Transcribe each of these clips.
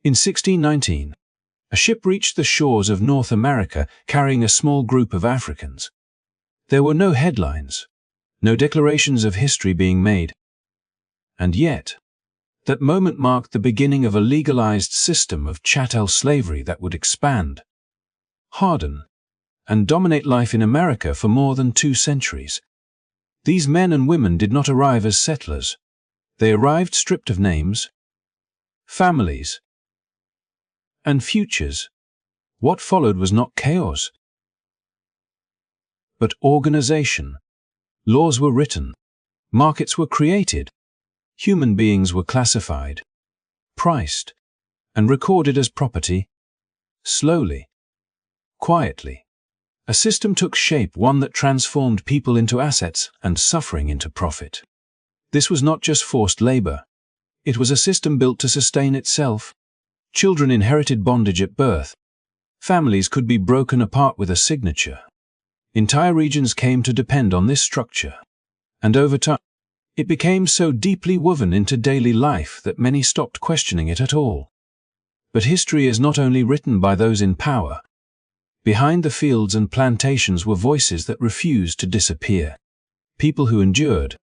In 1619, a ship reached the shores of North America carrying a small group of Africans. There were no headlines, no declarations of history being made. And yet, that moment marked the beginning of a legalized system of chattel slavery that would expand, harden, and dominate life in America for more than 2 centuries. These men and women did not arrive as settlers. They arrived stripped of names, families, and futures. What followed was not chaos, but organization. Laws were written, markets were created, human beings were classified, priced, and recorded as property. Slowly, quietly, a system took shape, one that transformed people into assets and suffering into profit. This was not just forced labor. It was a system built to sustain itself. Children inherited bondage at birth. Families could be broken apart with a signature. Entire regions came to depend on this structure. And over time, it became so deeply woven into daily life that many stopped questioning it at all. But history is not only written by those in power. Behind the fields and plantations were voices that refused to disappear. People who endured,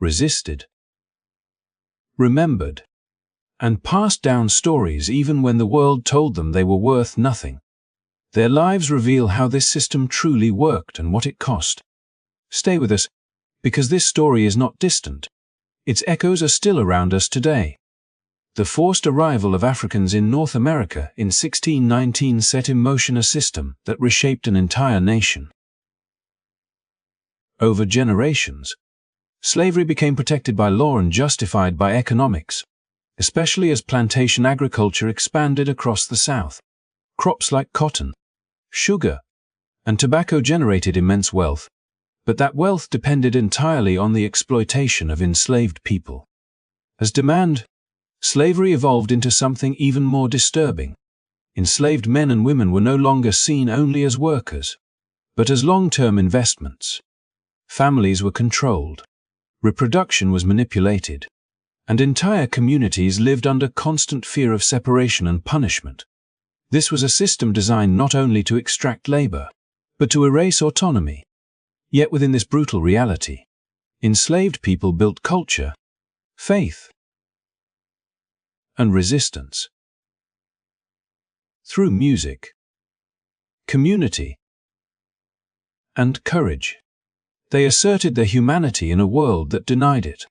resisted, remembered, and passed down stories even when the world told them they were worth nothing. Their lives reveal how this system truly worked and what it cost. Stay with us, because this story is not distant. Its echoes are still around us today. The forced arrival of Africans in North America in 1619 set in motion a system that reshaped an entire nation. Over generations, slavery became protected by law and justified by economics, especially as plantation agriculture expanded across the South. Crops like cotton, sugar, and tobacco generated immense wealth, but that wealth depended entirely on the exploitation of enslaved people. As demand, slavery evolved into something even more disturbing. Enslaved men and women were no longer seen only as workers, but as long-term investments. Families were controlled, reproduction was manipulated, and entire communities lived under constant fear of separation and punishment. This was a system designed not only to extract labor, but to erase autonomy. Yet within this brutal reality, enslaved people built culture, faith, and resistance. Through music, community, and courage, they asserted their humanity in a world that denied it.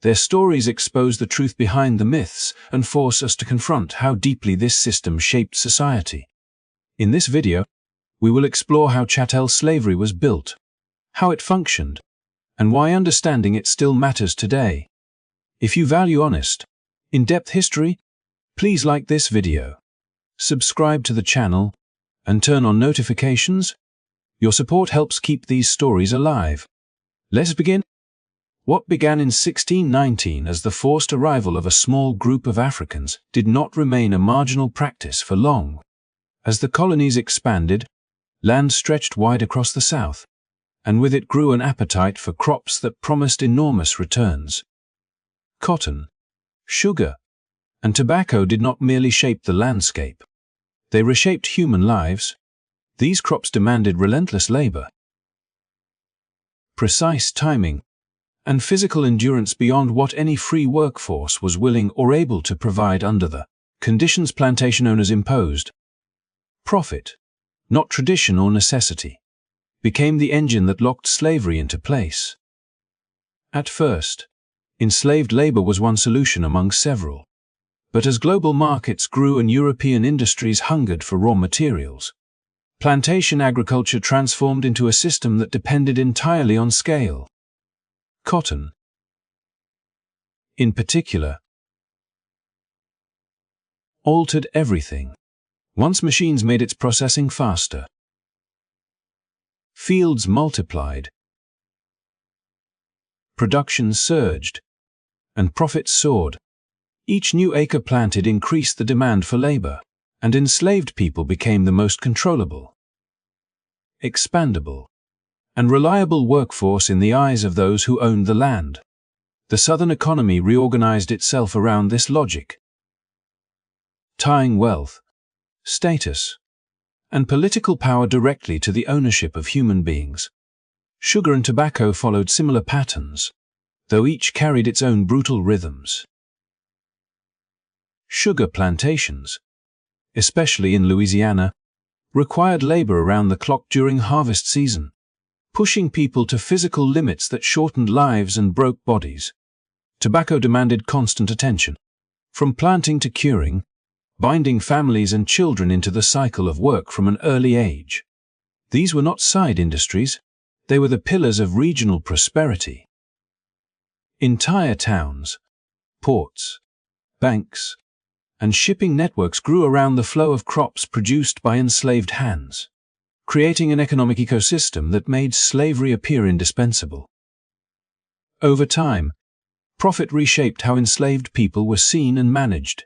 Their stories expose the truth behind the myths and force us to confront how deeply this system shaped society. In this video, we will explore how chattel slavery was built, how it functioned, and why understanding it still matters today. If you value honest, in-depth history, please like this video, subscribe to the channel, and turn on notifications. Your support helps keep these stories alive. Let's begin. What began in 1619 as the forced arrival of a small group of Africans did not remain a marginal practice for long. As the colonies expanded, land stretched wide across the South, and with it grew an appetite for crops that promised enormous returns. Cotton, sugar, and tobacco did not merely shape the landscape. They reshaped human lives. These crops demanded relentless labor, precise timing, and physical endurance beyond what any free workforce was willing or able to provide under the conditions plantation owners imposed. Profit, not tradition or necessity, became the engine that locked slavery into place. At first, enslaved labor was one solution among several. But as global markets grew and European industries hungered for raw materials, plantation agriculture transformed into a system that depended entirely on scale. Cotton, in particular, altered everything. Once machines made its processing faster, fields multiplied, production surged, and profits soared. Each new acre planted increased the demand for labor, and enslaved people became the most controllable, expandable, and reliable workforce in the eyes of those who owned the land. The Southern economy reorganized itself around this logic. tying wealth, status, and political power directly to the ownership of human beings. Sugar and tobacco followed similar patterns, though each carried its own brutal rhythms. Sugar plantations, especially in Louisiana, required labor around the clock during harvest season, pushing people to physical limits that shortened lives and broke bodies. Tobacco demanded constant attention, from planting to curing, binding families and children into the cycle of work from an early age. These were not side industries, they were the pillars of regional prosperity. Entire towns, ports, banks, and shipping networks grew around the flow of crops produced by enslaved hands, creating an economic ecosystem that made slavery appear indispensable. Over time, profit reshaped how enslaved people were seen and managed.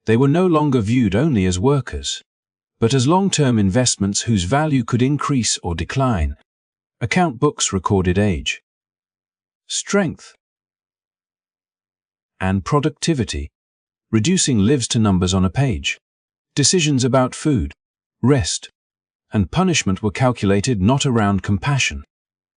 They were no longer viewed only as workers, but as long-term investments whose value could increase or decline. Account books recorded age, strength, and productivity, reducing lives to numbers on a page. Decisions about food, rest, and punishment were calculated not around compassion,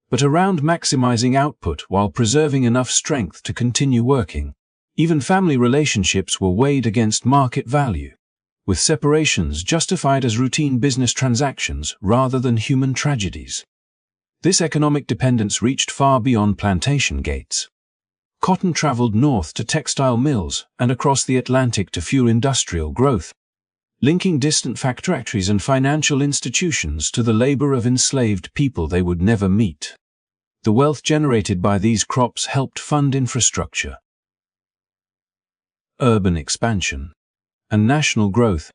but around maximizing output while preserving enough strength to continue working. Even family relationships were weighed against market value, with separations justified as routine business transactions rather than human tragedies. This economic dependence reached far beyond plantation gates. Cotton traveled north to textile mills and across the Atlantic to fuel industrial growth, linking distant factories and financial institutions to the labor of enslaved people they would never meet. The wealth generated by these crops helped fund infrastructure, urban expansion, and national growth,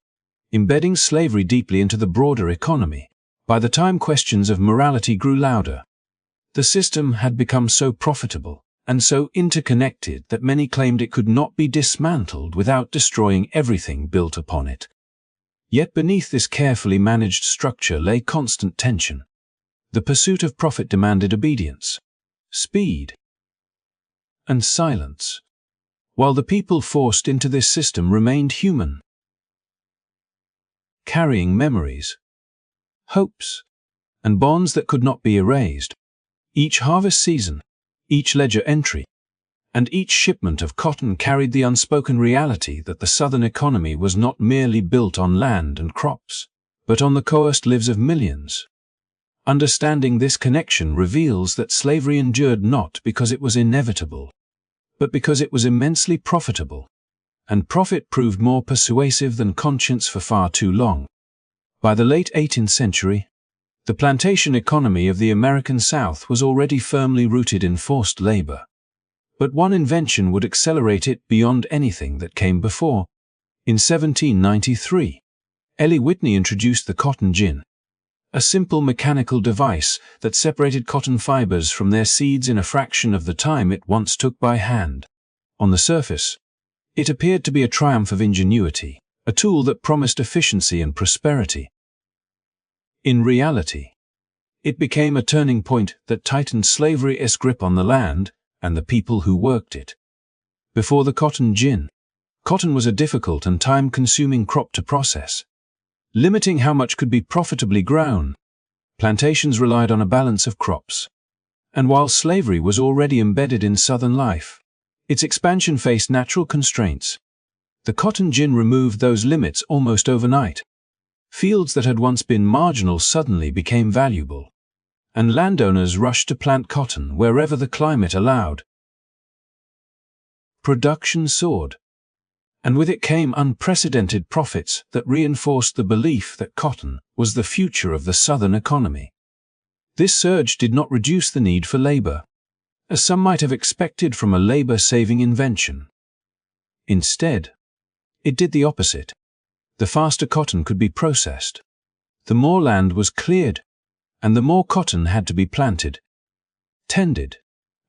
embedding slavery deeply into the broader economy. By the time questions of morality grew louder, the system had become so profitable and so interconnected that many claimed it could not be dismantled without destroying everything built upon it. Yet beneath this carefully managed structure lay constant tension. The pursuit of profit demanded obedience, speed, and silence, while the people forced into this system remained human, carrying memories, hopes, and bonds that could not be erased. Each harvest season, each ledger entry, and each shipment of cotton carried the unspoken reality that the Southern economy was not merely built on land and crops, but on the coerced lives of millions. Understanding this connection reveals that slavery endured not because it was inevitable, but because it was immensely profitable, and profit proved more persuasive than conscience for far too long. By the late 18th century, the plantation economy of the American South was already firmly rooted in forced labor. But one invention would accelerate it beyond anything that came before. In 1793, Eli Whitney introduced the cotton gin, a simple mechanical device that separated cotton fibers from their seeds in a fraction of the time it once took by hand. On the surface, it appeared to be a triumph of ingenuity, a tool that promised efficiency and prosperity. In reality, it became a turning point that tightened slavery's grip on the land and the people who worked it. Before the cotton gin, cotton was a difficult and time-consuming crop to process, limiting how much could be profitably grown. Plantations relied on a balance of crops, and while slavery was already embedded in Southern life, its expansion faced natural constraints. The cotton gin removed those limits almost overnight. Fields that had once been marginal suddenly became valuable, and landowners rushed to plant cotton wherever the climate allowed. Production soared, and with it came unprecedented profits that reinforced the belief that cotton was the future of the Southern economy. This surge did not reduce the need for labor, as some might have expected from a labor-saving invention. Instead, it did the opposite. The faster cotton could be processed, the more land was cleared, and the more cotton had to be planted, tended,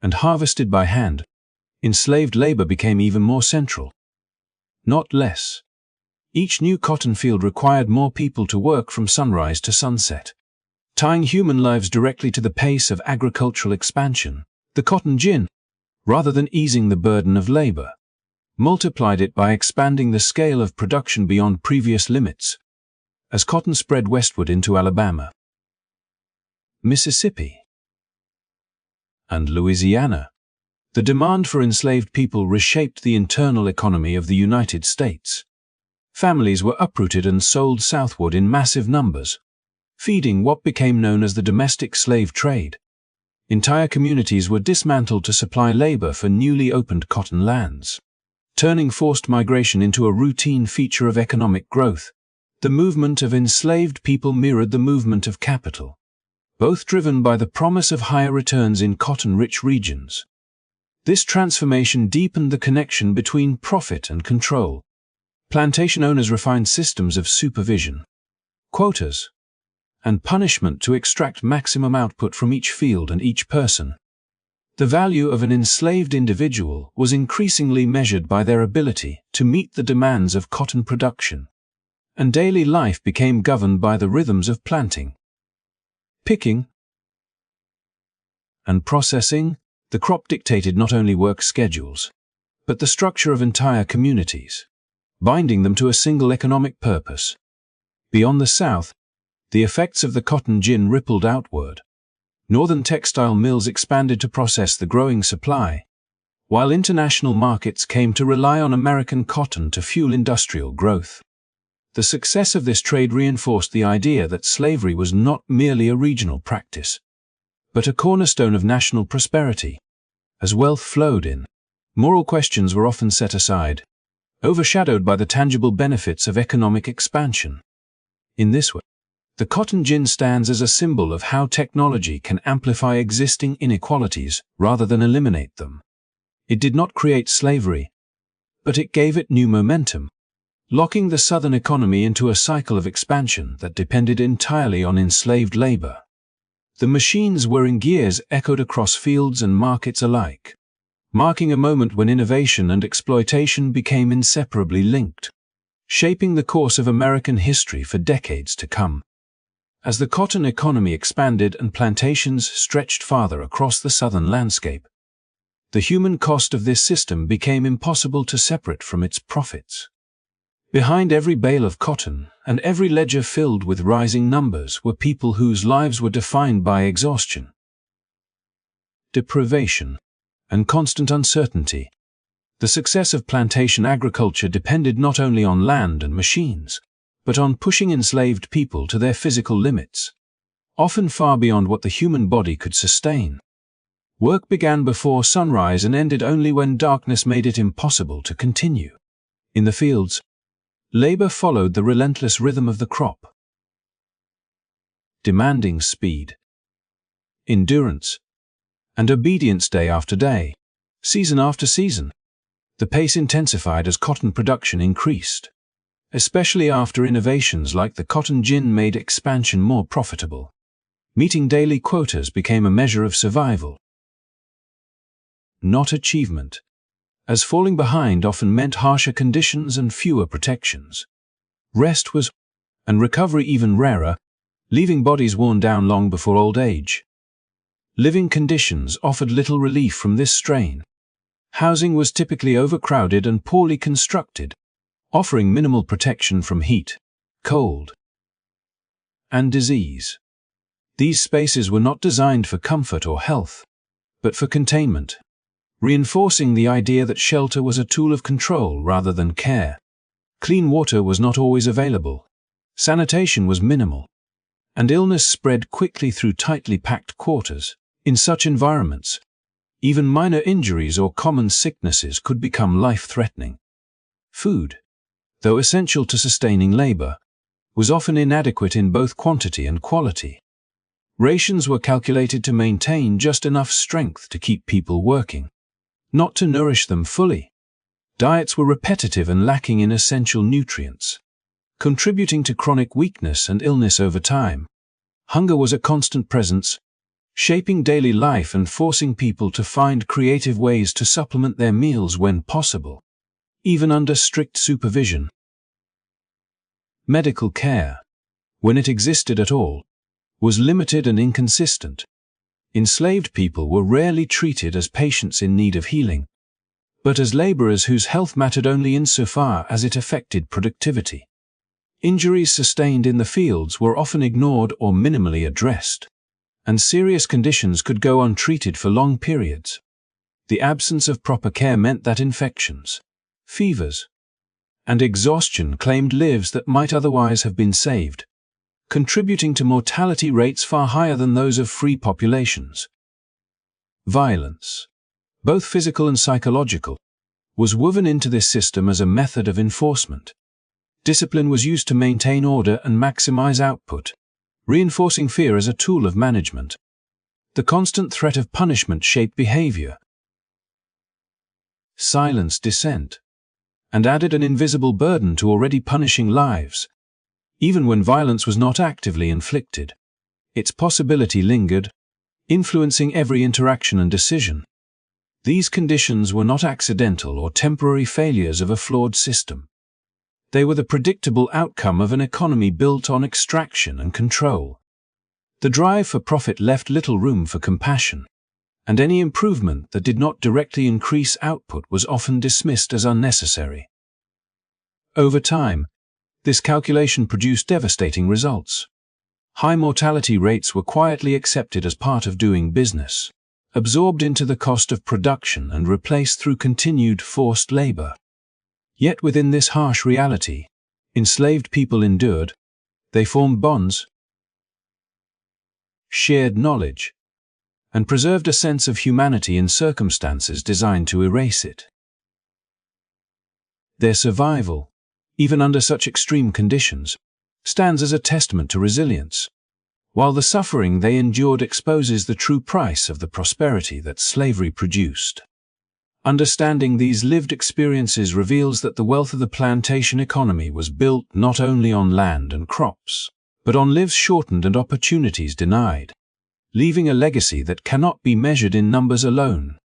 and harvested by hand. Enslaved labor became even more central, not less. Each new cotton field required more people to work from sunrise to sunset, tying human lives directly to the pace of agricultural expansion. The cotton gin, rather than easing the burden of labor, multiplied it by expanding the scale of production beyond previous limits, as cotton spread westward into Alabama, Mississippi, and Louisiana. The demand for enslaved people reshaped the internal economy of the United States. Families were uprooted and sold southward in massive numbers, feeding what became known as the domestic slave trade. Entire communities were dismantled to supply labor for newly opened cotton lands, turning forced migration into a routine feature of economic growth. The movement of enslaved people mirrored the movement of capital, both driven by the promise of higher returns in cotton-rich regions. This transformation deepened the connection between profit and control. Plantation owners refined systems of supervision, quotas, and punishment to extract maximum output from each field and each person. The value of an enslaved individual was increasingly measured by their ability to meet the demands of cotton production, and daily life became governed by the rhythms of planting, picking, and processing. The crop dictated not only work schedules, but the structure of entire communities, binding them to a single economic purpose. Beyond the South, the effects of the cotton gin rippled outward. Northern textile mills expanded to process the growing supply, while international markets came to rely on American cotton to fuel industrial growth. The success of this trade reinforced the idea that slavery was not merely a regional practice, but a cornerstone of national prosperity. As wealth flowed in, moral questions were often set aside, overshadowed by the tangible benefits of economic expansion. In this way, the cotton gin stands as a symbol of how technology can amplify existing inequalities rather than eliminate them. It did not create slavery, but it gave it new momentum, locking the Southern economy into a cycle of expansion that depended entirely on enslaved labor. The machine's whirring gears echoed across fields and markets alike, marking a moment when innovation and exploitation became inseparably linked, shaping the course of American history for decades to come. As the cotton economy expanded and plantations stretched farther across the Southern landscape, the human cost of this system became impossible to separate from its profits. Behind every bale of cotton and every ledger filled with rising numbers were people whose lives were defined by exhaustion, deprivation, and constant uncertainty. The success of plantation agriculture depended not only on land and machines, but on pushing enslaved people to their physical limits, often far beyond what the human body could sustain. Work began before sunrise and ended only when darkness made it impossible to continue. In the fields, labor followed the relentless rhythm of the crop, demanding speed, endurance, and obedience day after day, season after season. The pace intensified as cotton production increased, especially after innovations like the cotton gin made expansion more profitable. Meeting daily quotas became a measure of survival, not achievement, as falling behind often meant harsher conditions and fewer protections. Rest was, and recovery even rarer, leaving bodies worn down long before old age. Living conditions offered little relief from this strain. Housing was typically overcrowded and poorly constructed, offering minimal protection from heat, cold, and disease. These spaces were not designed for comfort or health, but for containment, reinforcing the idea that shelter was a tool of control rather than care. Clean water was not always available, sanitation was minimal, and illness spread quickly through tightly packed quarters. In such environments, even minor injuries or common sicknesses could become life-threatening. Food, though essential to sustaining labor, was often inadequate in both quantity and quality. Rations were calculated to maintain just enough strength to keep people working, not to nourish them fully. Diets were repetitive and lacking in essential nutrients, contributing to chronic weakness and illness over time. Hunger was a constant presence, shaping daily life and forcing people to find creative ways to supplement their meals when possible, even under strict supervision. Medical care, when it existed at all, was limited and inconsistent. Enslaved people were rarely treated as patients in need of healing, but as laborers whose health mattered only insofar as it affected productivity. Injuries sustained in the fields were often ignored or minimally addressed, and serious conditions could go untreated for long periods. The absence of proper care meant that infections, fevers, and exhaustion claimed lives that might otherwise have been saved, contributing to mortality rates far higher than those of free populations. Violence, both physical and psychological, was woven into this system as a method of enforcement. Discipline was used to maintain order and maximize output, reinforcing fear as a tool of management. The constant threat of punishment shaped behavior, silenced dissent, and added an invisible burden to already punishing lives. Even when violence was not actively inflicted, its possibility lingered, influencing every interaction and decision. These conditions were not accidental or temporary failures of a flawed system. They were the predictable outcome of an economy built on extraction and control. The drive for profit left little room for compassion, and any improvement that did not directly increase output was often dismissed as unnecessary. Over time, this calculation produced devastating results. High mortality rates were quietly accepted as part of doing business, absorbed into the cost of production and replaced through continued forced labor. Yet within this harsh reality, enslaved people endured. They formed bonds, shared knowledge, and preserved a sense of humanity in circumstances designed to erase it. Their survival, even under such extreme conditions, stands as a testament to resilience, while the suffering they endured exposes the true price of the prosperity that slavery produced. Understanding these lived experiences reveals that the wealth of the plantation economy was built not only on land and crops, but on lives shortened and opportunities denied, leaving a legacy that cannot be measured in numbers alone.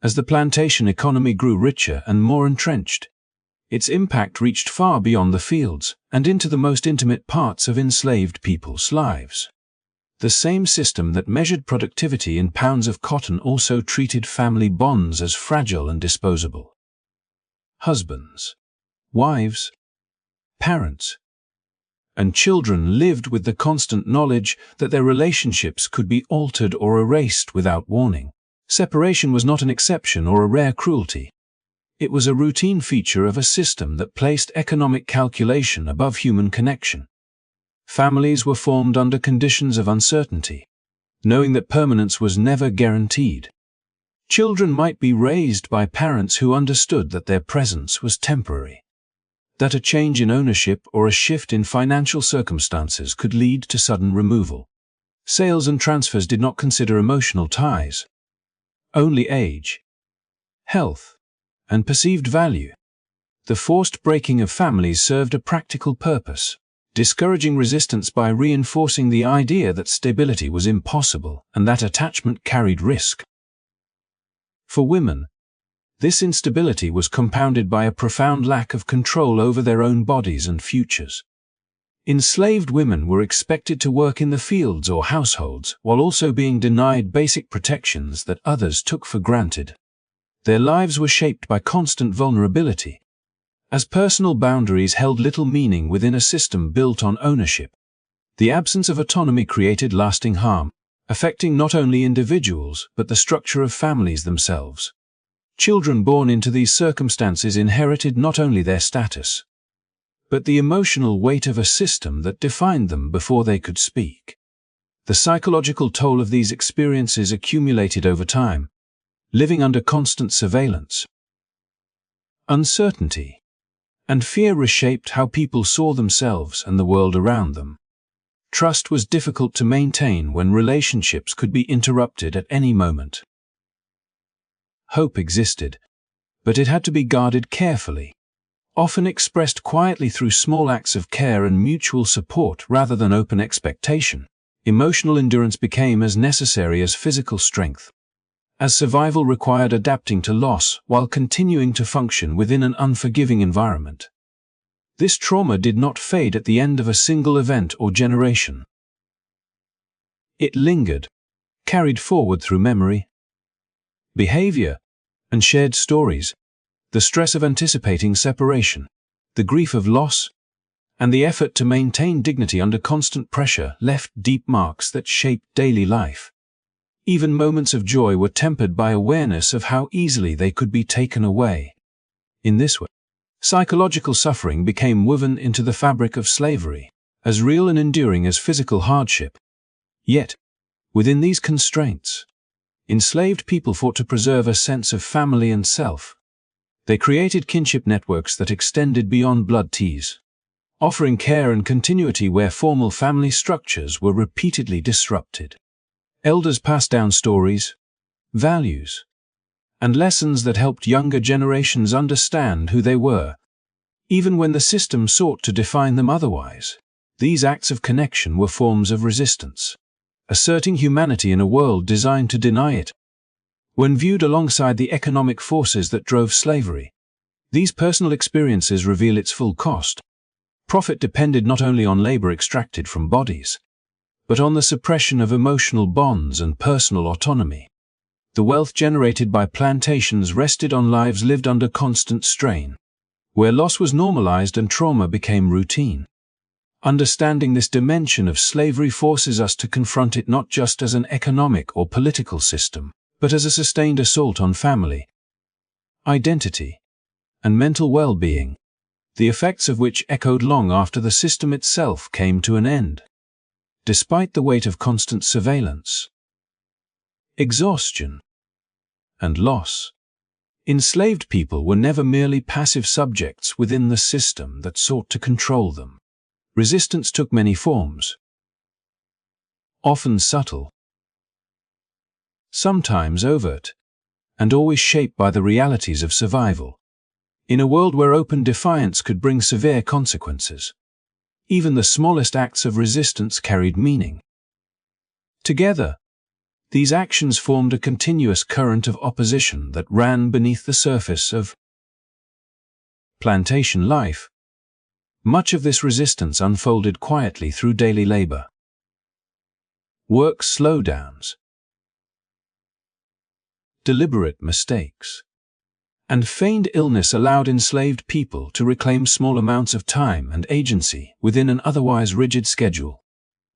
As the plantation economy grew richer and more entrenched, its impact reached far beyond the fields and into the most intimate parts of enslaved people's lives. The same system that measured productivity in pounds of cotton also treated family bonds as fragile and disposable. Husbands, wives, parents, and children lived with the constant knowledge that their relationships could be altered or erased without warning. Separation was not an exception or a rare cruelty. It was a routine feature of a system that placed economic calculation above human connection. Families were formed under conditions of uncertainty, knowing that permanence was never guaranteed. Children might be raised by parents who understood that their presence was temporary, that a change in ownership or a shift in financial circumstances could lead to sudden removal. Sales and transfers did not consider emotional ties, only age, health, and perceived value. The forced breaking of families served a practical purpose, discouraging resistance by reinforcing the idea that stability was impossible and that attachment carried risk. For women, this instability was compounded by a profound lack of control over their own bodies and futures. Enslaved women were expected to work in the fields or households while also being denied basic protections that others took for granted. Their lives were shaped by constant vulnerability, as personal boundaries held little meaning within a system built on ownership. The absence of autonomy created lasting harm, affecting not only individuals but the structure of families themselves. Children born into these circumstances inherited not only their status, but the emotional weight of a system that defined them before they could speak. The psychological toll of these experiences accumulated over time, living under constant surveillance. Uncertainty and fear reshaped how people saw themselves and the world around them. Trust was difficult to maintain when relationships could be interrupted at any moment. Hope existed, but it had to be guarded carefully, often expressed quietly through small acts of care and mutual support rather than open expectation. Emotional endurance became as necessary as physical strength, as survival required adapting to loss while continuing to function within an unforgiving environment. This trauma did not fade at the end of a single event or generation. It lingered, carried forward through memory, behavior, and shared stories, the stress of anticipating separation, the grief of loss, and the effort to maintain dignity under constant pressure left deep marks that shaped daily life. Even moments of joy were tempered by awareness of how easily they could be taken away. In this way, psychological suffering became woven into the fabric of slavery, as real and enduring as physical hardship. Yet, within these constraints, enslaved people fought to preserve a sense of family and self. They created kinship networks that extended beyond blood ties, offering care and continuity where formal family structures were repeatedly disrupted. Elders passed down stories, values, and lessons that helped younger generations understand who they were, even when the system sought to define them otherwise. These acts of connection were forms of resistance, asserting humanity in a world designed to deny it. When viewed alongside the economic forces that drove slavery, these personal experiences reveal its full cost. Profit depended not only on labor extracted from bodies, but on the suppression of emotional bonds and personal autonomy. The wealth generated by plantations rested on lives lived under constant strain, where loss was normalized and trauma became routine. Understanding this dimension of slavery forces us to confront it not just as an economic or political system, but as a sustained assault on family, identity, and mental well-being, the effects of which echoed long after the system itself came to an end. Despite the weight of constant surveillance, exhaustion, and loss, enslaved people were never merely passive subjects within the system that sought to control them. Resistance took many forms, often subtle, sometimes overt, and always shaped by the realities of survival. In a world where open defiance could bring severe consequences, even the smallest acts of resistance carried meaning. Together, these actions formed a continuous current of opposition that ran beneath the surface of plantation life. Much of this resistance unfolded quietly through daily labor, work slowdowns, deliberate mistakes, and feigned illness allowed enslaved people to reclaim small amounts of time and agency within an otherwise rigid schedule.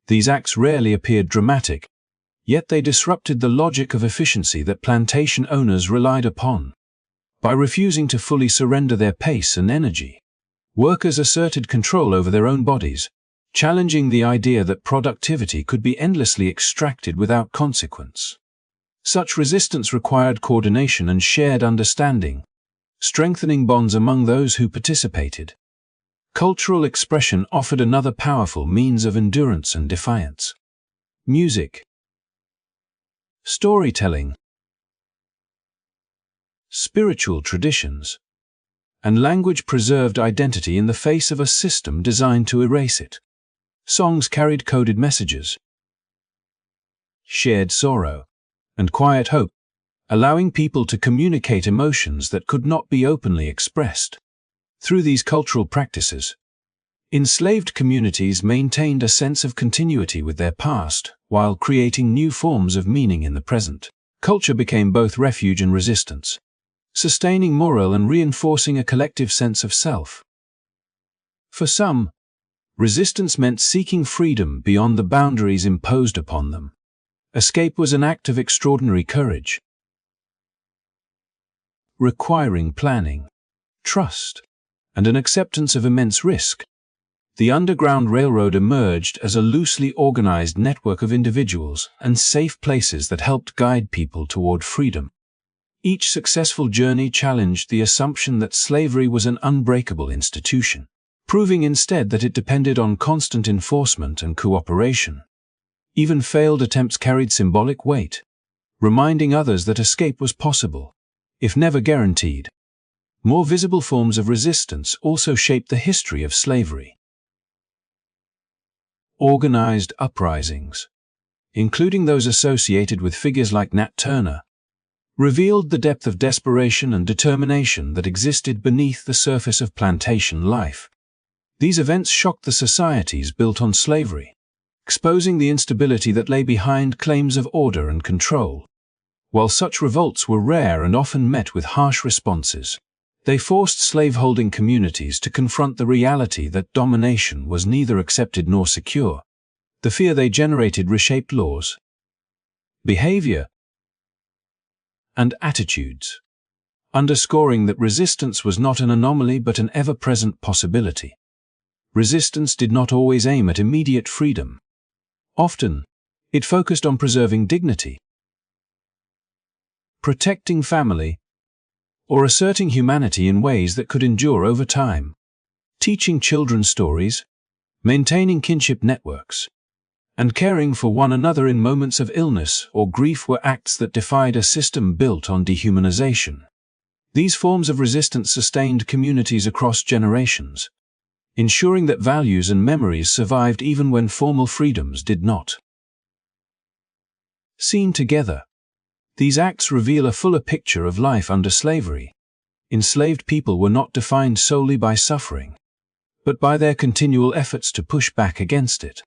These acts rarely appeared dramatic, yet they disrupted the logic of efficiency that plantation owners relied upon. By refusing to fully surrender their pace and energy, workers asserted control over their own bodies, challenging the idea that productivity could be endlessly extracted without consequence. Such resistance required coordination and shared understanding, strengthening bonds among those who participated. Cultural expression offered another powerful means of endurance and defiance. Music, storytelling, spiritual traditions, and language preserved identity in the face of a system designed to erase it. Songs carried coded messages, shared sorrow, and quiet hope, allowing people to communicate emotions that could not be openly expressed. Through these cultural practices, enslaved communities maintained a sense of continuity with their past, while creating new forms of meaning in the present. Culture became both refuge and resistance, sustaining morale and reinforcing a collective sense of self. For some, resistance meant seeking freedom beyond the boundaries imposed upon them. Escape was an act of extraordinary courage, requiring planning, trust, and an acceptance of immense risk. The Underground Railroad emerged as a loosely organized network of individuals and safe places that helped guide people toward freedom. Each successful journey challenged the assumption that slavery was an unbreakable institution, proving instead that it depended on constant enforcement and cooperation. Even failed attempts carried symbolic weight, reminding others that escape was possible, if never guaranteed. More visible forms of resistance also shaped the history of slavery. Organized uprisings, including those associated with figures like Nat Turner, revealed the depth of desperation and determination that existed beneath the surface of plantation life. These events shocked the societies built on slavery, exposing the instability that lay behind claims of order and control. While such revolts were rare and often met with harsh responses, they forced slaveholding communities to confront the reality that domination was neither accepted nor secure. The fear they generated reshaped laws, behavior, and attitudes, underscoring that resistance was not an anomaly but an ever-present possibility. Resistance did not always aim at immediate freedom. Often, it focused on preserving dignity, protecting family, or asserting humanity in ways that could endure over time. Teaching children stories, maintaining kinship networks, and caring for one another in moments of illness or grief were acts that defied a system built on dehumanization. These forms of resistance sustained communities across generations, ensuring that values and memories survived even when formal freedoms did not. Seen together, these acts reveal a fuller picture of life under slavery. Enslaved people were not defined solely by suffering, but by their continual efforts to push back against it.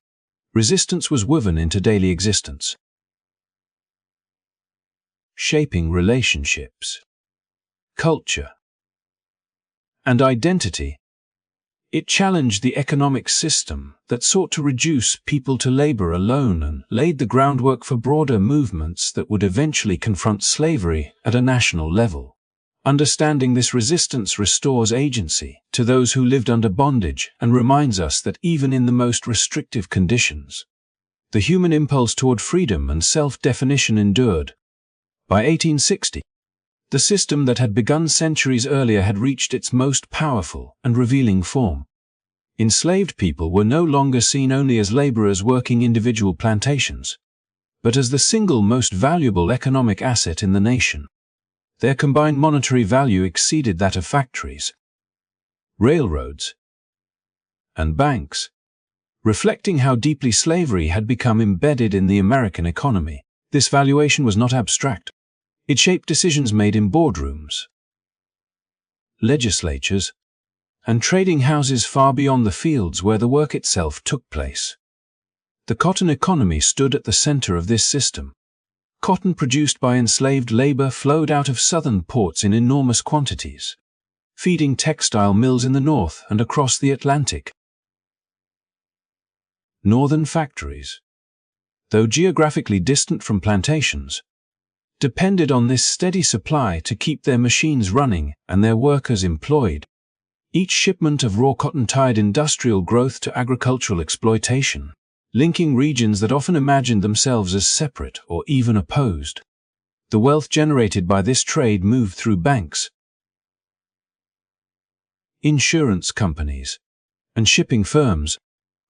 Resistance was woven into daily existence, shaping relationships, culture, and identity. It challenged the economic system that sought to reduce people to labor alone and laid the groundwork for broader movements that would eventually confront slavery at a national level. Understanding this resistance restores agency to those who lived under bondage and reminds us that even in the most restrictive conditions, the human impulse toward freedom and self-definition endured. By 1860, the system that had begun centuries earlier had reached its most powerful and revealing form. Enslaved people were no longer seen only as laborers working individual plantations, but as the single most valuable economic asset in the nation. Their combined monetary value exceeded that of factories, railroads, and banks, reflecting how deeply slavery had become embedded in the American economy. This valuation was not abstract. It shaped decisions made in boardrooms, legislatures, and trading houses far beyond the fields where the work itself took place. The cotton economy stood at the center of this system. Cotton produced by enslaved labor flowed out of southern ports in enormous quantities, feeding textile mills in the north and across the Atlantic. Northern factories, though geographically distant from plantations, depended on this steady supply to keep their machines running and their workers employed. Each shipment of raw cotton tied industrial growth to agricultural exploitation, linking regions that often imagined themselves as separate or even opposed. The wealth generated by this trade moved through banks, insurance companies, and shipping firms,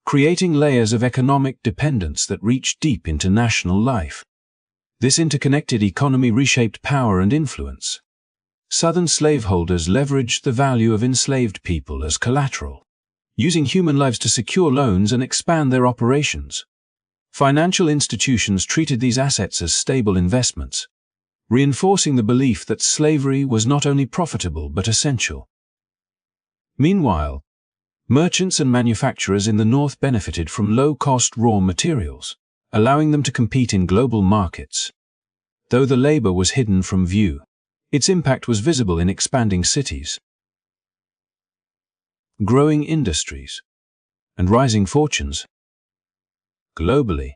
creating layers of economic dependence that reached deep into national life. This interconnected economy reshaped power and influence. Southern slaveholders leveraged the value of enslaved people as collateral, using human lives to secure loans and expand their operations. Financial institutions treated these assets as stable investments, reinforcing the belief that slavery was not only profitable but essential. Meanwhile, merchants and manufacturers in the North benefited from low-cost raw materials, allowing them to compete in global markets. Though the labor was hidden from view, its impact was visible in expanding cities, growing industries, and rising fortunes. Globally,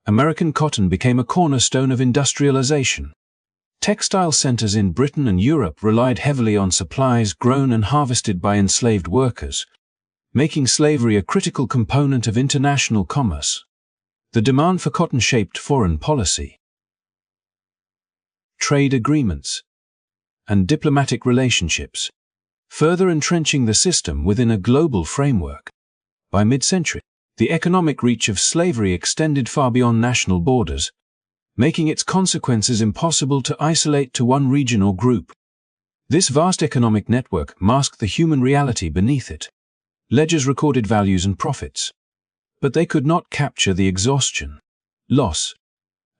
American cotton became a cornerstone of industrialization. Textile centers in Britain and Europe relied heavily on supplies grown and harvested by enslaved workers, making slavery a critical component of international commerce. The demand for cotton shaped foreign policy, trade agreements, and diplomatic relationships, further entrenching the system within a global framework. By mid-century, the economic reach of slavery extended far beyond national borders, making its consequences impossible to isolate to one region or group. This vast economic network masked the human reality beneath it. Ledgers recorded values and profits, but they could not capture the exhaustion, loss,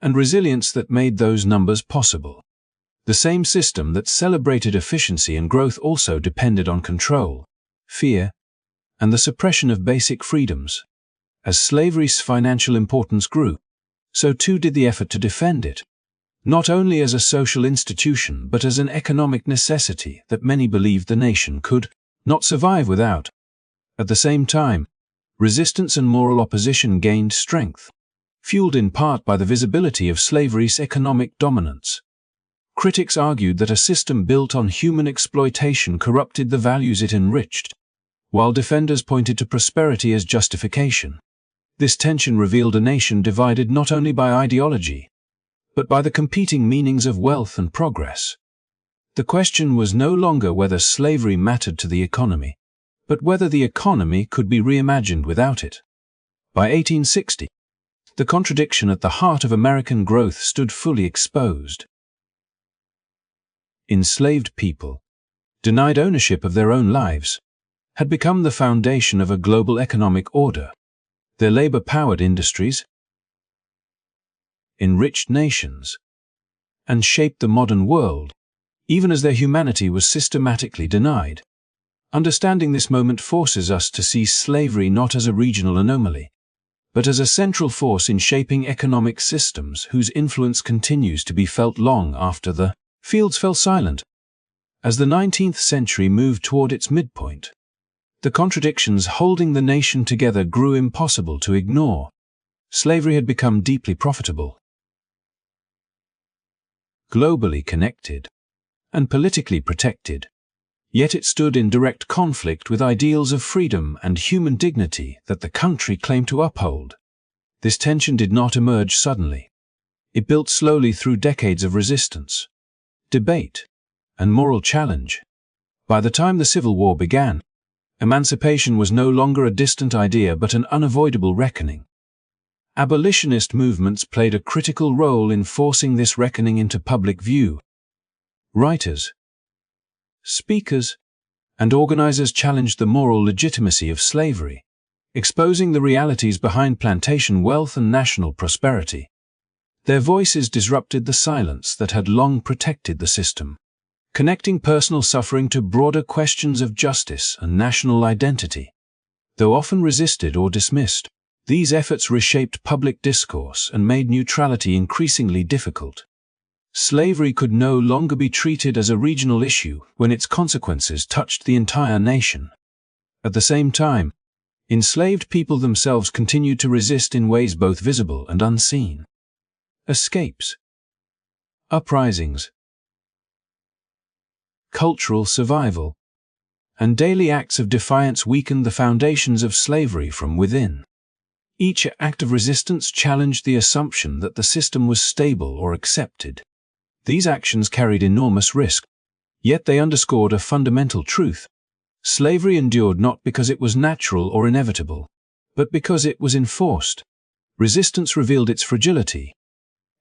and resilience that made those numbers possible. The same system that celebrated efficiency and growth also depended on control, fear, and the suppression of basic freedoms. As slavery's financial importance grew, so too did the effort to defend it. not only as a social institution but as an economic necessity that many believed the nation could not survive without. At the same time, resistance and moral opposition gained strength, fueled in part by the visibility of slavery's economic dominance. Critics argued that a system built on human exploitation corrupted the values it enriched, while defenders pointed to prosperity as justification. This tension revealed a nation divided not only by ideology, but by the competing meanings of wealth and progress. The question was no longer whether slavery mattered to the economy, but whether the economy could be reimagined without it. By 1860, the contradiction at the heart of American growth stood fully exposed. Enslaved people, denied ownership of their own lives, had become the foundation of a global economic order. Their labor-powered industries enriched nations and shaped the modern world, even as their humanity was systematically denied. Understanding this moment forces us to see slavery not as a regional anomaly, but as a central force in shaping economic systems whose influence continues to be felt long after the fields fell silent. As the 19th century moved toward its midpoint, the contradictions holding the nation together grew impossible to ignore. Slavery had become deeply profitable, globally connected, and politically protected, yet it stood in direct conflict with ideals of freedom and human dignity that the country claimed to uphold. This tension did not emerge suddenly. It built slowly through decades of resistance, debate, and moral challenge. By the time the Civil War began, emancipation was no longer a distant idea but an unavoidable reckoning. Abolitionist movements played a critical role in forcing this reckoning into public view. Writers, speakers, and organizers challenged the moral legitimacy of slavery, exposing the realities behind plantation wealth and national prosperity. Their voices disrupted the silence that had long protected the system, connecting personal suffering to broader questions of justice and national identity. Though often resisted or dismissed, these efforts reshaped public discourse and made neutrality increasingly difficult. Slavery could no longer be treated as a regional issue when its consequences touched the entire nation. At the same time, enslaved people themselves continued to resist in ways both visible and unseen. Escapes, uprisings, cultural survival, and daily acts of defiance weakened the foundations of slavery from within. Each act of resistance challenged the assumption that the system was stable or accepted. These actions carried enormous risk, yet they underscored a fundamental truth. Slavery endured not because it was natural or inevitable, but because it was enforced. Resistance revealed its fragility.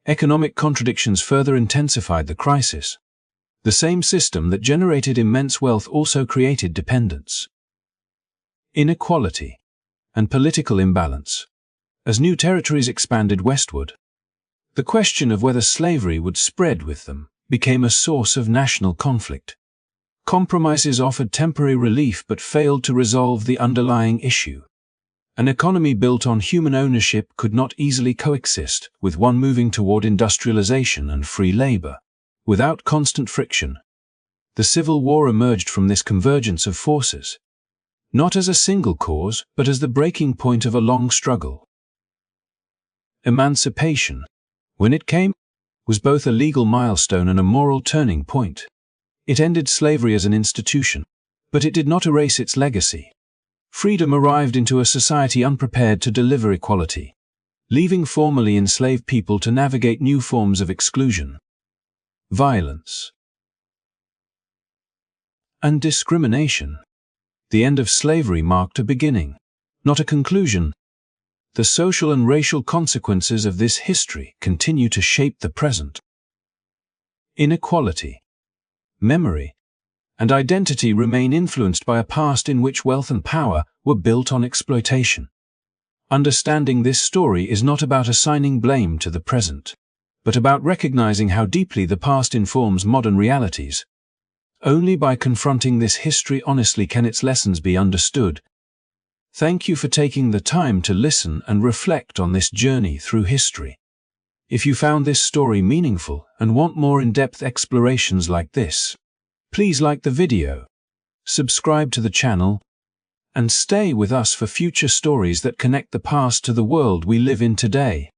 Economic contradictions further intensified the crisis. The same system that generated immense wealth also created dependence, inequality, and political imbalance. As new territories expanded westward, the question of whether slavery would spread with them became a source of national conflict. Compromises offered temporary relief but failed to resolve the underlying issue. An economy built on human ownership could not easily coexist with one moving toward industrialization and free labor. Without constant friction, the Civil War emerged from this convergence of forces, not as a single cause, but as the breaking point of a long struggle. Emancipation, when it came, was both a legal milestone and a moral turning point. It ended slavery as an institution, but it did not erase its legacy. Freedom arrived into a society unprepared to deliver equality, leaving formerly enslaved people to navigate new forms of exclusion, violence, and discrimination. The end of slavery marked a beginning, not a conclusion. The social and racial consequences of this history continue to shape the present. Inequality, memory, and identity remain influenced by a past in which wealth and power were built on exploitation. Understanding this story is not about assigning blame to the present, but about recognizing how deeply the past informs modern realities. Only by confronting this history honestly can its lessons be understood. Thank you for taking the time to listen and reflect on this journey through history. If you found this story meaningful and want more in-depth explorations like this, please like the video, subscribe to the channel, and stay with us for future stories that connect the past to the world we live in today.